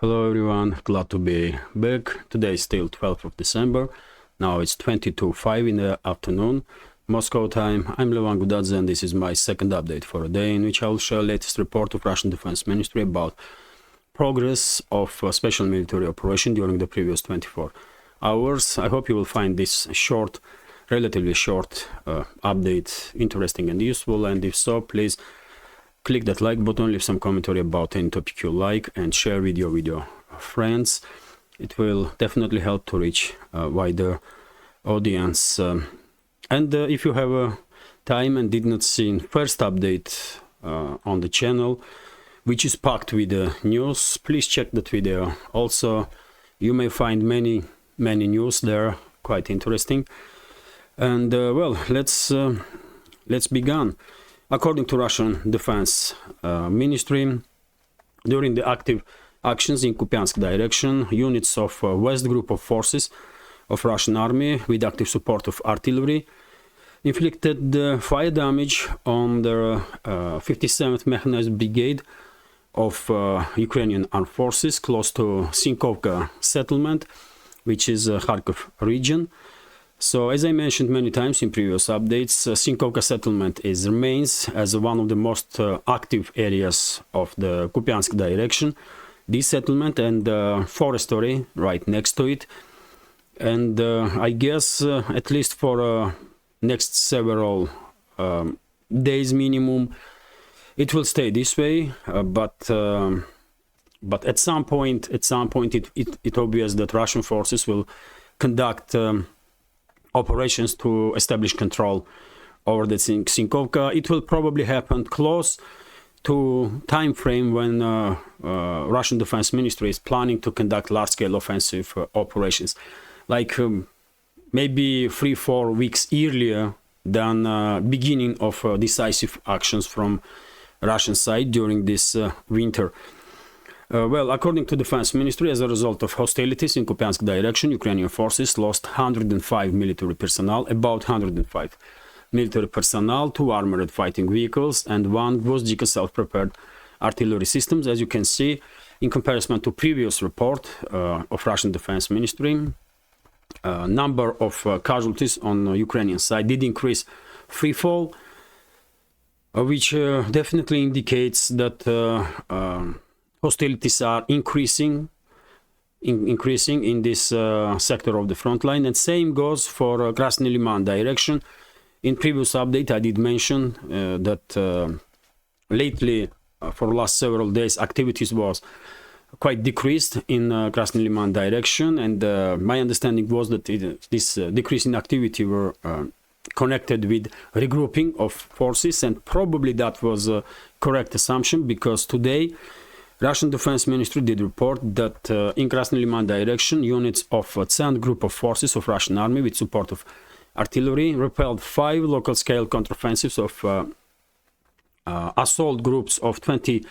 Hello everyone, glad to be back. Today is still 12th of December. Now it's 22:05 in the afternoon, Moscow time. I'm Levan Gudadze and this is my second update for a day in which I will share latest report of Russian Defense Ministry about progress of a special military operation during the previous 24 hours. I hope you will find this short, relatively short update interesting and useful, and if so, please click that like button, leave some commentary about any topic you like, and share video with your friends. It will definitely help to reach a wider audience. And if you have time and did not see first update on the channel, which is packed with news, please check that video. Also, you may find many news there, quite interesting. And well, let's begin. According to Russian Defense Ministry, during the active actions in Kupyansk direction, units of West Group of Forces of Russian Army with active support of artillery inflicted fire damage on the 57th Mechanized Brigade of Ukrainian Armed Forces close to Sinkovka settlement, which is Kharkov region. So, as I mentioned many times in previous updates, Sinkovka settlement remains as one of the most active areas of the Kupyansk direction. This settlement and forestry right next to it, and I guess at least for next several days minimum, it will stay this way. But at some point, it's obvious that Russian forces will conduct operations to establish control over the Sinkovka. It will probably happen close to time frame when Russian Defense Ministry is planning to conduct large-scale offensive operations, like maybe 3-4 weeks earlier than beginning of decisive actions from Russian side during this winter. Well, according to Defense Ministry, as a result of hostilities in Kupyansk direction, Ukrainian forces lost 105 military personnel, about 105 military personnel, 2 armored fighting vehicles, and 1 Gvozdika self-prepared artillery systems. As you can see, in comparison to previous report of Russian Defense Ministry, number of casualties on the Ukrainian side did increase threefold, which definitely indicates that hostilities are increasing in this sector of the front line, and same goes for Krasny Liman direction. In previous update, I did mention that lately, for the last several days, activities was quite decreased in Krasny Liman direction, and my understanding was that this decrease in activity were connected with regrouping of forces, and probably that was a correct assumption, because today Russian Defense Ministry did report that in Krasny Liman direction, units of 10th Group of Forces of Russian Army with support of artillery repelled 5 local-scale counteroffensives of assault groups of 24th,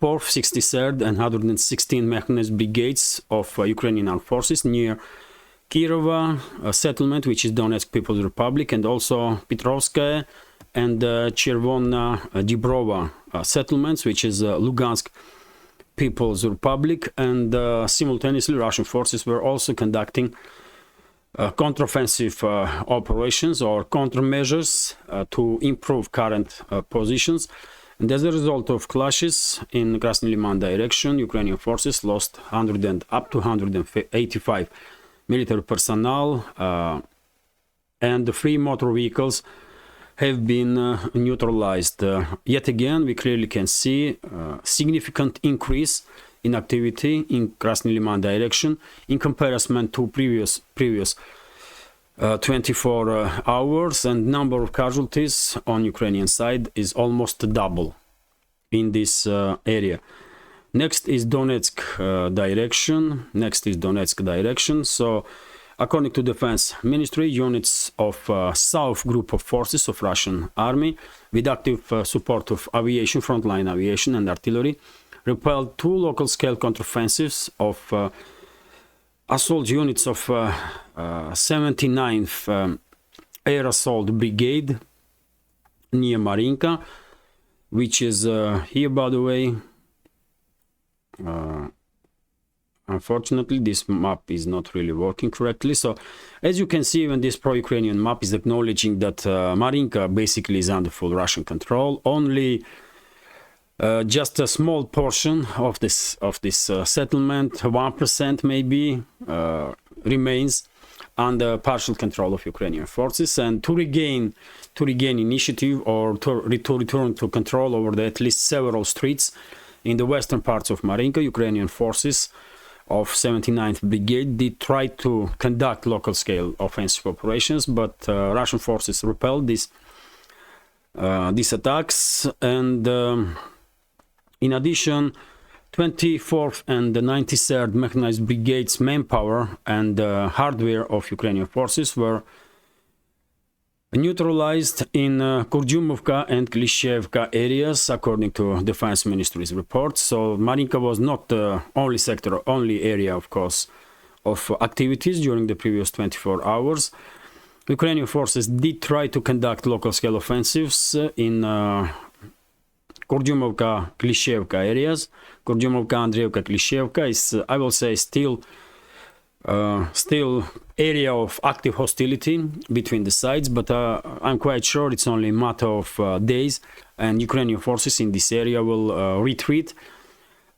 63rd and 116th Mechanized Brigades of Ukrainian Armed Forces near Kirova settlement, which is Donetsk People's Republic, and also Petrovskaya and Chervona Dibrova settlements, which is Lugansk People's Republic. And simultaneously, Russian forces were also conducting counteroffensive operations or countermeasures to improve current positions. And as a result of clashes in Krasny Liman direction, Ukrainian forces lost up to 185 military personnel, and the 3 motor vehicles have been neutralized. Yet again, we clearly can see significant increase in activity in Krasny Liman direction in comparison to previous 24 hours, and number of casualties on Ukrainian side is almost double in this area. Next is Donetsk direction. So, according to Defense Ministry, units of South Group of Forces of Russian Army with active support of aviation, frontline aviation and artillery repelled 2 local-scale counteroffensives of assault units of 79th Air Assault Brigade near Marinka, which is here, by the way. Unfortunately, this map is not really working correctly. So, as you can see, even this pro-Ukrainian map is acknowledging that Marinka basically is under full Russian control. Only just a small portion of this settlement, 1% maybe, remains under partial control of Ukrainian forces. And to regain initiative, or to return to control over at least several streets in the western parts of Marinka, Ukrainian forces of 79th Brigade did try to conduct local-scale offensive operations, but Russian forces repelled these attacks. And in addition, 24th and the 93rd Mechanized Brigades manpower and hardware of Ukrainian forces were neutralized in Kurdyumovka and Klishchevka areas, according to Defense Ministry's report. So Marinka was not the only area, of course, of activities during the previous 24 hours. Ukrainian forces did try to conduct local-scale offensives in Kurdyumovka, Klishchevka areas. Kurdyumovka, Andreevka, Klishchevka is, I will say, still area of active hostility between the sides, but I'm quite sure it's only a matter of days, and Ukrainian forces in this area will retreat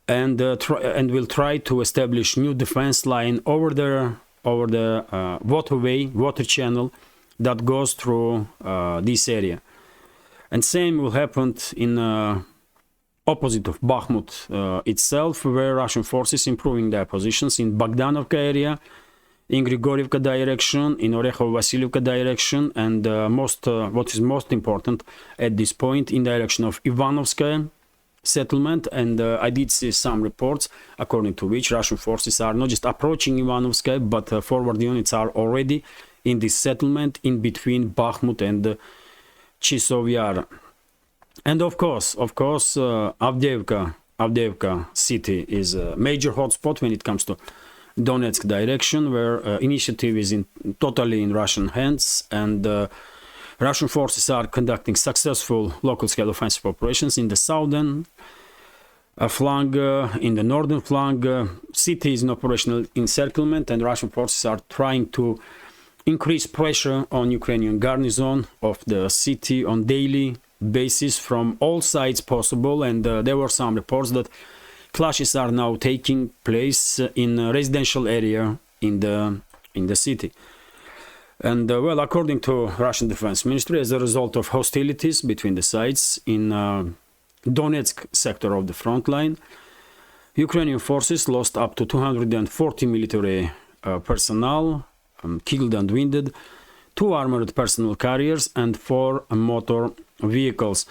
and will try to establish new defense line over the water channel that goes through this area. And same will happen in opposite of Bakhmut itself, where Russian forces improving their positions in Bogdanovka area, in Grigorievka direction, in Orekhovo-Vasilievka direction, and what is most important at this point, in direction of Ivanovskaya settlement. And I did see some reports according to which Russian forces are not just approaching Ivanovskaya, but forward units are already in this settlement in between Bakhmut and Chisov Yar. And of course, Avdiivka city is a major hotspot when it comes to Donetsk direction, where initiative is totally in Russian hands, and Russian forces are conducting successful local-scale offensive operations in the southern flank, in the northern flank. City is in operational encirclement, and Russian forces are trying to increase pressure on Ukrainian garrison of the city on daily basis from all sides possible. And there were some reports that clashes are now taking place in a residential area in the city. And well, according to Russian Defense Ministry, as a result of hostilities between the sides in Donetsk sector of the front line, Ukrainian forces lost up to 240 military personnel, killed and wounded, 2 armored personnel carriers, and 4 motor vehicles.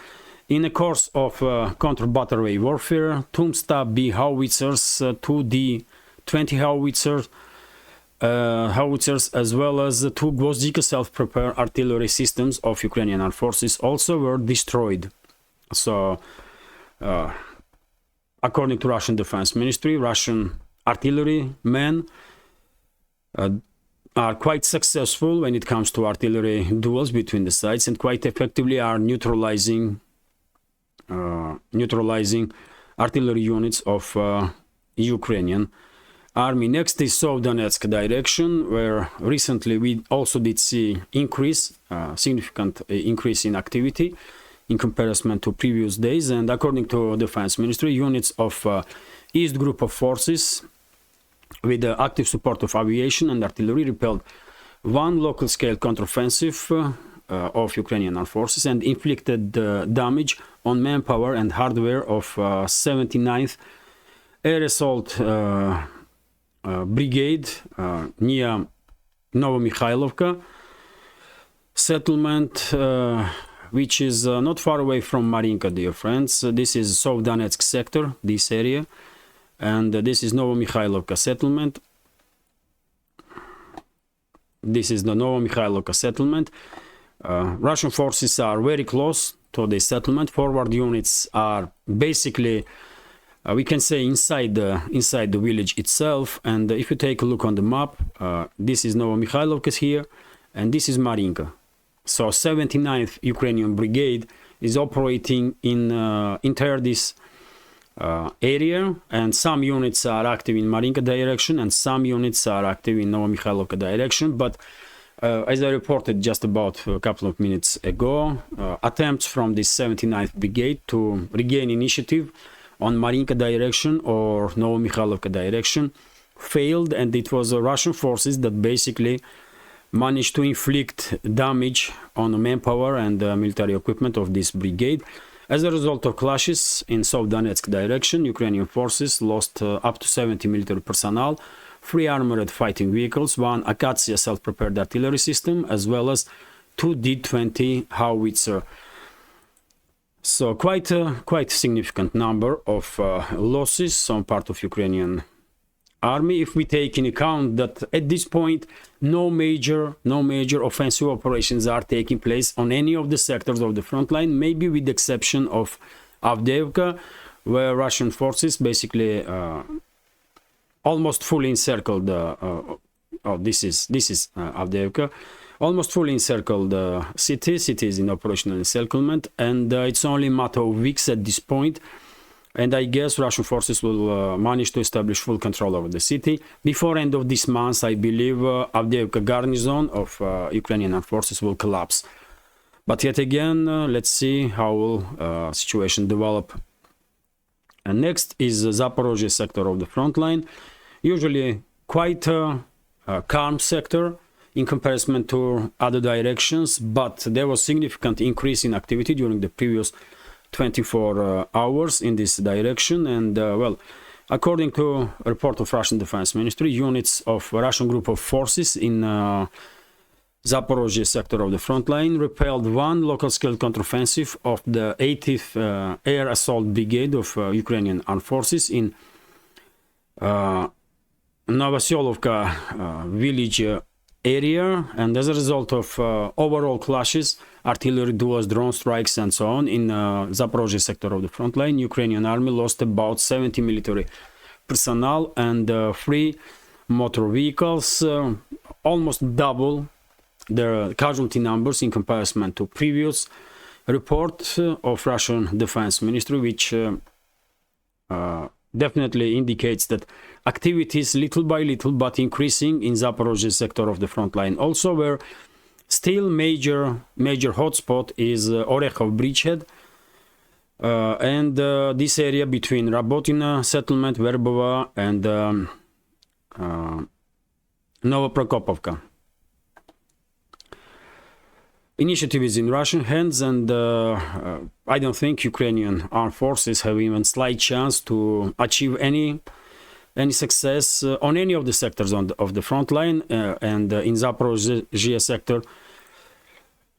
In the course of counter-battery warfare, 2 Stab B howitzers, 2 D-20 howitzers, as well as 2 Gvozdika self-propelled artillery systems of Ukrainian armed forces also were destroyed. So, according to Russian Defense Ministry, Russian artillery men are quite successful when it comes to artillery duels between the sides, and quite effectively are neutralizing artillery units of Ukrainian army. Next is South Donetsk direction, where recently we also did see significant increase in activity in comparison to previous days. And according to Defense Ministry, units of East Group of Forces with the active support of aviation and artillery repelled 1 local-scale counteroffensive of Ukrainian armed forces and inflicted damage on manpower and hardware of 79th Air Assault Brigade near Novomikhailivka settlement, which is not far away from Marinka, dear friends. This is South Donetsk sector, this area. And this is Novomikhailivka settlement. This is the Novomikhailivka settlement. Russian forces are very close to the settlement. Forward units are basically, we can say, inside the village itself. And if you take a look on the map, this is Novomikhailivka here, and this is Marinka. So 79th Ukrainian Brigade is operating in entire this area, and some units are active in Marinka direction and some units are active in Novomikhailivka direction. But as I reported just about a couple of minutes ago, attempts from the 79th Brigade to regain initiative on Marinka direction or Novomikhailivka direction failed, and it was Russian forces that basically managed to inflict damage on the manpower and military equipment of this brigade. As a result of clashes in South Donetsk direction, Ukrainian forces lost up to 70 military personnel, 3 armored fighting vehicles, 1 Akatsiya self-prepared artillery system, as well as 2 D-20 howitzer. So quite a significant number of losses on part of Ukrainian army, if we take in account that at this point no major offensive operations are taking place on any of the sectors of the front line, maybe with the exception of Avdiivka, where Russian forces basically almost fully encircled this is Avdiivka, almost fully encircled the city is in operational encirclement, and it's only a matter of weeks at this point, and I guess Russian forces will manage to establish full control over the city before end of this month. I believe Avdiivka garrison of Ukrainian armed forces will collapse, but yet again let's see how will situation develop. And next is the Zaporizhzhia sector of the front line, usually quite a calm sector in comparison to other directions, but there was significant increase in activity during the previous 24 hours in this direction. And well, according to a report of Russian Defense Ministry, units of a Russian group of forces in Zaporizhzhia sector of the front line repelled 1 local scale counteroffensive of the 80th Air Assault Brigade of Ukrainian armed forces in Novoselovka village area, and as a result of overall clashes, artillery duels, drone strikes, and so on in Zaporizhzhia sector of the front line, Ukrainian army lost about 70 military personnel and 3 motor vehicles, almost double their casualty numbers in comparison to previous report of Russian Defense Ministry, which definitely indicates that activities little by little but increasing in Zaporizhzhia sector of the front line. Also, where still major hotspot is Orekhov bridgehead and this area between Rabotina settlement, Verbova, and Novoprokopovka. Initiative is in Russian hands, and I don't think Ukrainian armed forces have even slight chance to achieve any success on any of the sectors of the front line, and in Zaporizhzhia sector,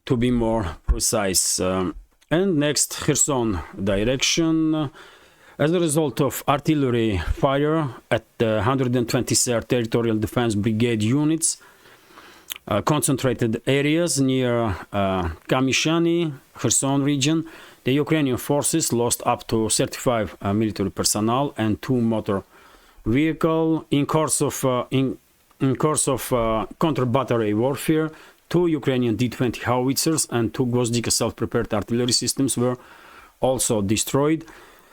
to be more precise. And next, Kherson direction. As a result of artillery fire at the 123rd Territorial Defense Brigade units, concentrated areas near Kamishani, Kherson region, the Ukrainian forces lost up to 35 military personnel and 2 motor vehicle in course of counter-battery warfare. 2 Ukrainian D-20 howitzers and 2 Gvozdika self-prepared artillery systems were also destroyed.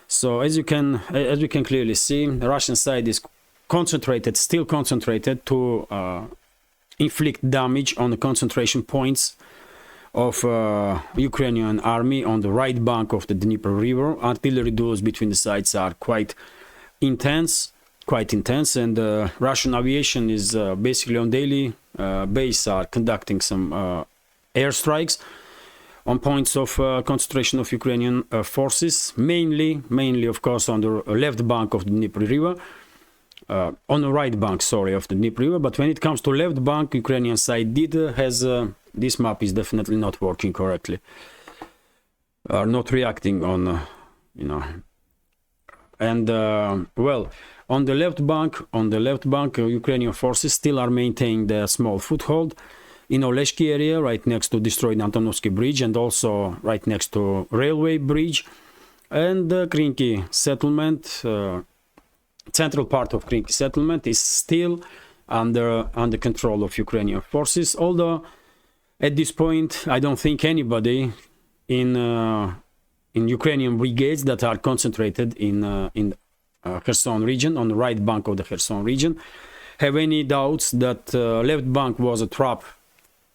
So as we can clearly see, the Russian side is still concentrated to inflict damage on the concentration points of Ukrainian army on the right bank of the Dnieper River. Artillery duels between the sides are quite intense, and Russian aviation is basically on daily base are conducting some airstrikes on points of concentration of Ukrainian forces, mainly of course on the left bank of the Dnieper River. On the right bank, sorry, of the Dnieper River, but when it comes to left bank, Ukrainian side has this map is definitely not working correctly, are not reacting on, and well, on the left bank, Ukrainian forces still are maintaining their small foothold in Oleshki area, right next to destroyed Antonovsky Bridge, and also right next to railway bridge, and Krinky settlement. Central part of Krinky settlement is still under control of Ukrainian forces, although at this point I don't think anybody in in Ukrainian brigades that are concentrated in Kherson region, on the right bank of the Kherson region, have any doubts that left bank was a trap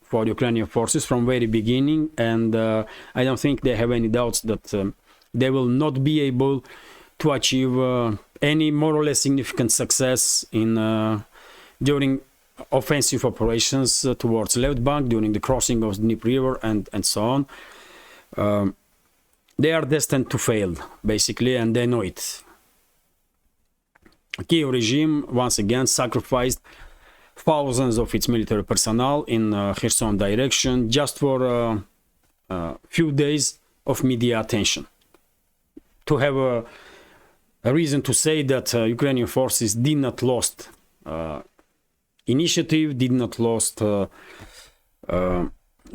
for Ukrainian forces from very beginning, and I don't think they have any doubts that they will not be able to achieve any more or less significant success in during offensive operations towards left bank, during the crossing of the Dnieper River, and so on. They are destined to fail, basically, and they know it. Kiev regime once again sacrificed thousands of its military personnel in Kherson direction just for a few days of media attention, to have a reason to say that Ukrainian forces did not lost initiative, did not lost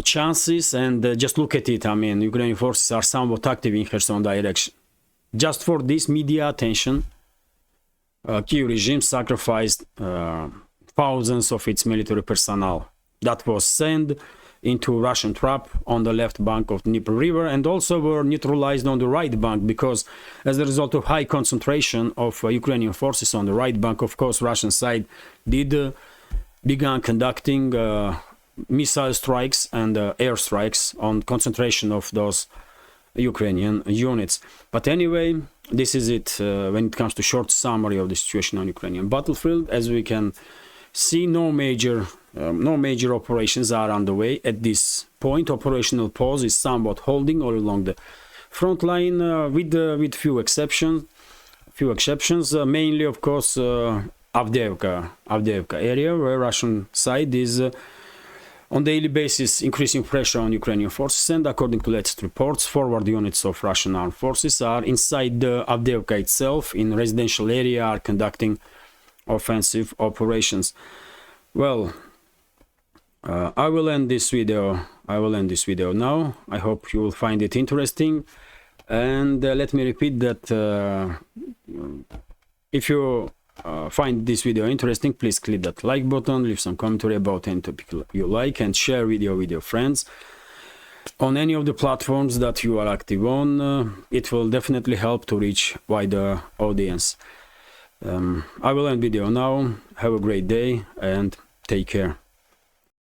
chances, and just look at it. I mean, Ukrainian forces are somewhat active in Kherson direction. Just for this media attention, Kiev regime sacrificed thousands of its military personnel that was sent into Russian trap on the left bank of the Dnieper River, and also were neutralized on the right bank, because as a result of high concentration of Ukrainian forces on the right bank, of course, Russian side did began conducting missile strikes and air strikes on concentration of those Ukrainian units. But anyway, this is it when it comes to short summary of the situation on Ukrainian battlefield. As we can see, no major operations are underway at this point. Operational pause is somewhat holding all along the front line, with few exceptions. Mainly, of course, Avdiivka area, where Russian side is on daily basis increasing pressure on Ukrainian forces, and according to latest reports, forward units of Russian armed forces are inside the Avdiivka itself, in residential area, are conducting offensive operations. Well, I will end this video now. I hope you will find it interesting, and let me repeat that if you find this video interesting, please click that like button, leave some commentary about any topic you like, and share video with your friends on any of the platforms that you are active on. It will definitely help to reach wider audience. I will end video now. Have a great day and take care.